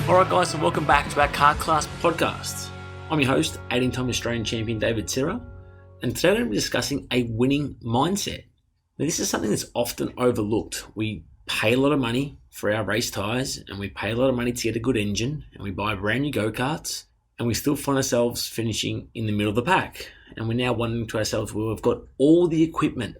Alright guys, and welcome back to our Car Class podcast. I'm your host, 18-time Australian champion David Sirra, and today I'm going to be discussing a winning mindset. Now this is something that's often overlooked. We pay a lot of money for our race tyres, and we pay a lot of money to get a good engine, and we buy brand new go-karts, and we still find ourselves finishing in the middle of the pack. And we're now wondering to ourselves, well, we've got all the equipment,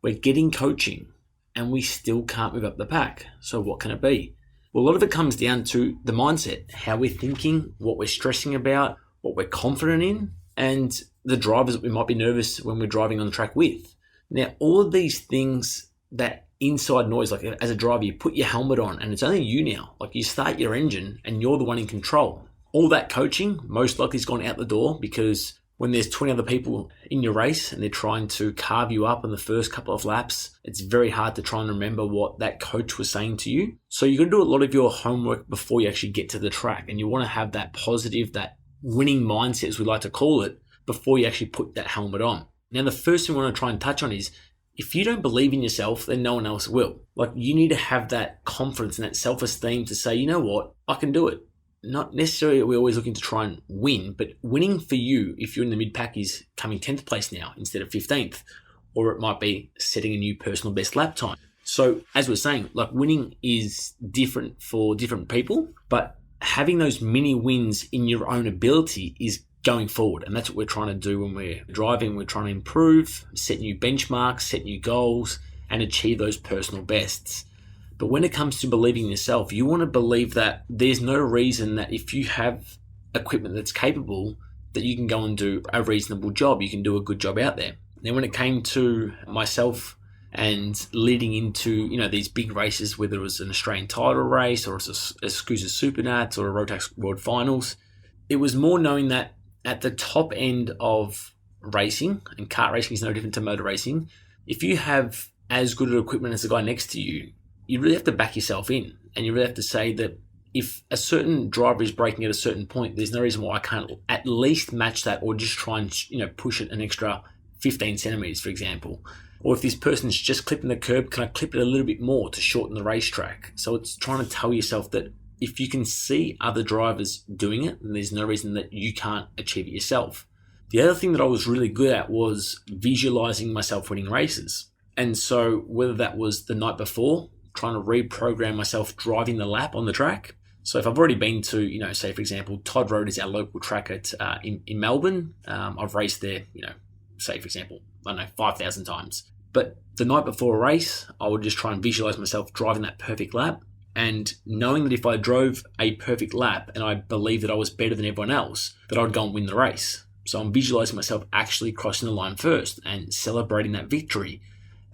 we're getting coaching, and we still can't move up the pack. So what can it be? Well, a lot of it comes down to the mindset, how we're thinking, what we're stressing about, what we're confident in, and the drivers that we might be nervous when we're driving on the track with. Now, all of these things, that inside noise, like as a driver, you put your helmet on and it's only you now. Like you start your engine and you're the one in control. All that coaching most likely has gone out the door, because when there's 20 other people in your race and they're trying to carve you up in the first couple of laps, it's very hard to try and remember what that coach was saying to you. So you've got to do a lot of your homework before you actually get to the track, and you want to have that positive, that winning mindset, as we like to call it, before you actually put that helmet on. Now, the first thing we want to try and touch on is, if you don't believe in yourself, then no one else will. Like, you need to have that confidence and that self-esteem to say, you know what, I can do it. Not necessarily are we always looking to try and win, but winning for you, if you're in the mid-pack, is coming 10th place now instead of 15th, or it might be setting a new personal best lap time. So as we're saying, like, winning is different for different people, but having those mini wins in your own ability is going forward. And that's what we're trying to do when we're driving. We're trying to improve, set new benchmarks, set new goals, and achieve those personal bests. But when it comes to believing in yourself, you want to believe that there's no reason that if you have equipment that's capable, that you can go and do a reasonable job. You can do a good job out there. Then when it came to myself and leading into, these big races, whether it was an Australian title race or a SCUSA Supernats or a Rotax World Finals, it was more knowing that at the top end of racing, and kart racing is no different to motor racing, if you have as good equipment as the guy next to you, you really have to back yourself in, and you really have to say that if a certain driver is braking at a certain point, there's no reason why I can't at least match that, or just try and push it an extra 15 centimeters, for example. Or if this person's just clipping the curb, can I clip it a little bit more to shorten the racetrack? So it's trying to tell yourself that if you can see other drivers doing it, then there's no reason that you can't achieve it yourself. The other thing that I was really good at was visualizing myself winning races. And so whether that was the night before, trying to reprogram myself driving the lap on the track. So if I've already been to, say for example, Todd Road is our local track in Melbourne. I've raced there, say for example, 5,000 times. But the night before a race, I would just try and visualize myself driving that perfect lap, and knowing that if I drove a perfect lap and I believed that I was better than everyone else, that I would go and win the race. So I'm visualizing myself actually crossing the line first and celebrating that victory.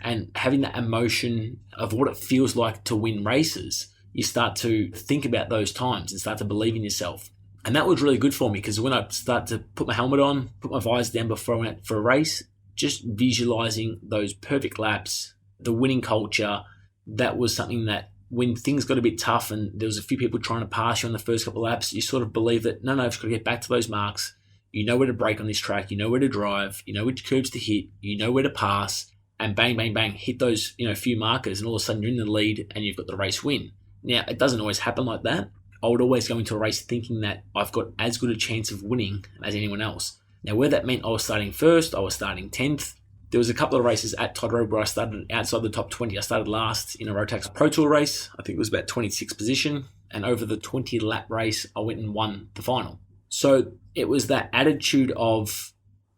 And having that emotion of what it feels like to win races, you start to think about those times and start to believe in yourself. And that was really good for me, because when I start to put my helmet on, put my visor down before I went out for a race, just visualizing those perfect laps, the winning culture, that was something that when things got a bit tough and there was a few people trying to pass you on the first couple of laps, you sort of believe that, no, I've just got to get back to those marks. You know where to brake on this track, you know where to drive, you know which curbs to hit, you know where to pass. And bang, bang, bang, hit those few markers, and all of a sudden you're in the lead and you've got the race win. Now, it doesn't always happen like that. I would always go into a race thinking that I've got as good a chance of winning as anyone else. Now, where that meant I was starting first, I was starting 10th. There was a couple of races at Todd Road where I started outside the top 20. I started last in a Rotax Pro Tour race. I think it was about 26th position. And over the 20-lap race, I went and won the final. So it was that attitude of,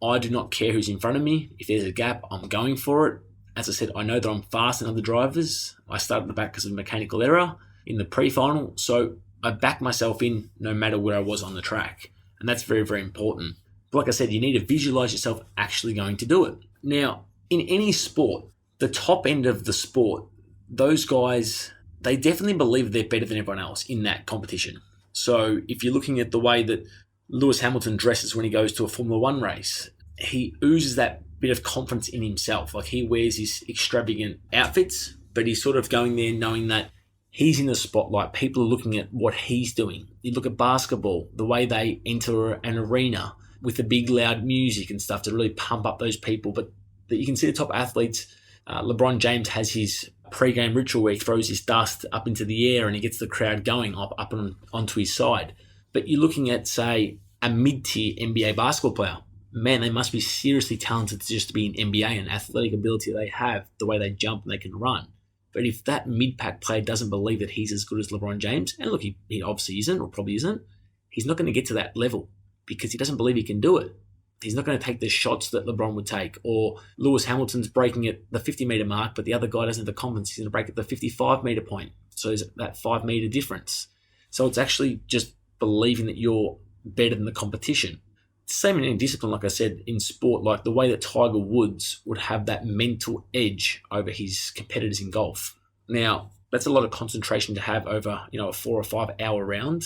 I do not care who's in front of me. If there's a gap, I'm going for it. As I said, I know that I'm faster than other drivers. I started at the back because of mechanical error in the pre-final. So I backed myself in no matter where I was on the track. And that's very, very important. But like I said, you need to visualize yourself actually going to do it. Now, in any sport, the top end of the sport, those guys, they definitely believe they're better than everyone else in that competition. So if you're looking at the way that Lewis Hamilton dresses when he goes to a Formula One race, he oozes that bit of confidence in himself. Like, he wears his extravagant outfits, but he's sort of going there knowing that he's in the spotlight. People are looking at what he's doing. You look at basketball, the way they enter an arena with the big loud music and stuff to really pump up those people. But you can see the top athletes. LeBron James has his pre-game ritual where he throws his dust up into the air and he gets the crowd going up and onto his side. But you're looking at, say, a mid-tier NBA basketball player. Man, they must be seriously talented to just be an NBA and athletic ability they have, the way they jump and they can run. But if that mid-pack player doesn't believe that he's as good as LeBron James, and look, he obviously isn't or probably isn't, he's not going to get to that level because he doesn't believe he can do it. He's not going to take the shots that LeBron would take, or Lewis Hamilton's breaking at the 50-meter mark, but the other guy doesn't have the confidence. He's going to break at the 55-meter point. So there's that 5-meter difference. So it's actually just believing that you're better than the competition. Same in any discipline, like I said, in sport, like the way that Tiger Woods would have that mental edge over his competitors in golf. Now, that's a lot of concentration to have over, a 4 or 5 hour round,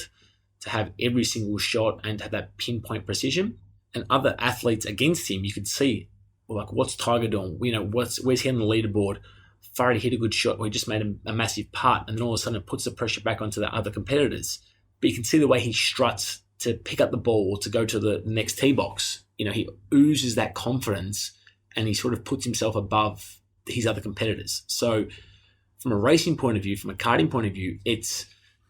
to have every single shot and to have that pinpoint precision. And other athletes against him, you could see, like, what's Tiger doing? Where's he on the leaderboard? Farrell hit a good shot, or he just made a massive putt, and then all of a sudden it puts the pressure back onto the other competitors. But you can see the way he struts to pick up the ball or to go to the next tee box. He oozes that confidence and he sort of puts himself above his other competitors. So from a racing point of view, from a karting point of view, it's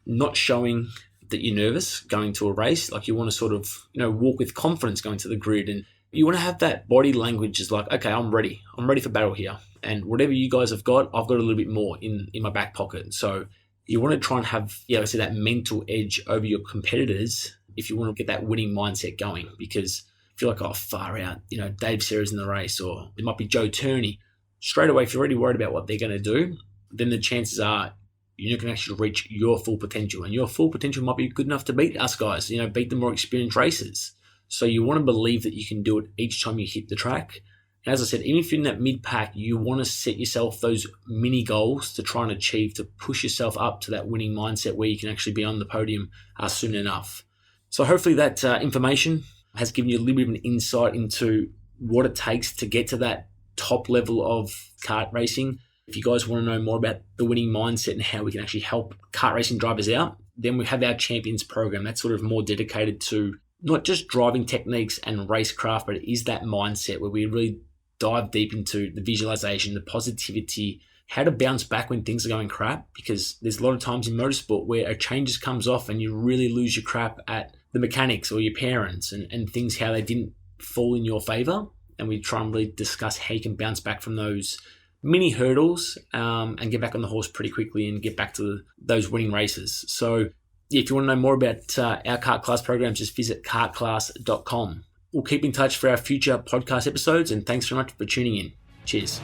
not showing that you're nervous going to a race. Like, you want to sort of, walk with confidence going to the grid, and you want to have that body language is like, okay, I'm ready for battle here. And whatever you guys have got, I've got a little bit more in my back pocket. So you want to try and have, that mental edge over your competitors if you want to get that winning mindset going, because if you're like, oh, far out, Dave Serra's in the race, or it might be Joe Turney, straight away, if you're already worried about what they're going to do, then the chances are you're not going to actually reach your full potential. And your full potential might be good enough to beat us guys, beat the more experienced racers. So you want to believe that you can do it each time you hit the track. And as I said, even if you're in that mid-pack, you want to set yourself those mini goals to try and achieve, to push yourself up to that winning mindset where you can actually be on the podium soon enough. So hopefully that information has given you a little bit of an insight into what it takes to get to that top level of kart racing. If you guys want to know more about the winning mindset and how we can actually help kart racing drivers out, then we have our Champions program. That's sort of more dedicated to not just driving techniques and racecraft, but it is that mindset where we really dive deep into the visualization, the positivity, how to bounce back when things are going crap, because there's a lot of times in motorsport where a change just comes off and you really lose your crap at the mechanics or your parents and things, how they didn't fall in your favor. And we try and really discuss how you can bounce back from those mini hurdles and get back on the horse pretty quickly and get back to those winning races. So if you want to know more about our kart class programs, just visit kartclass.com. We'll keep in touch for our future podcast episodes, and thanks very much for tuning in. Cheers.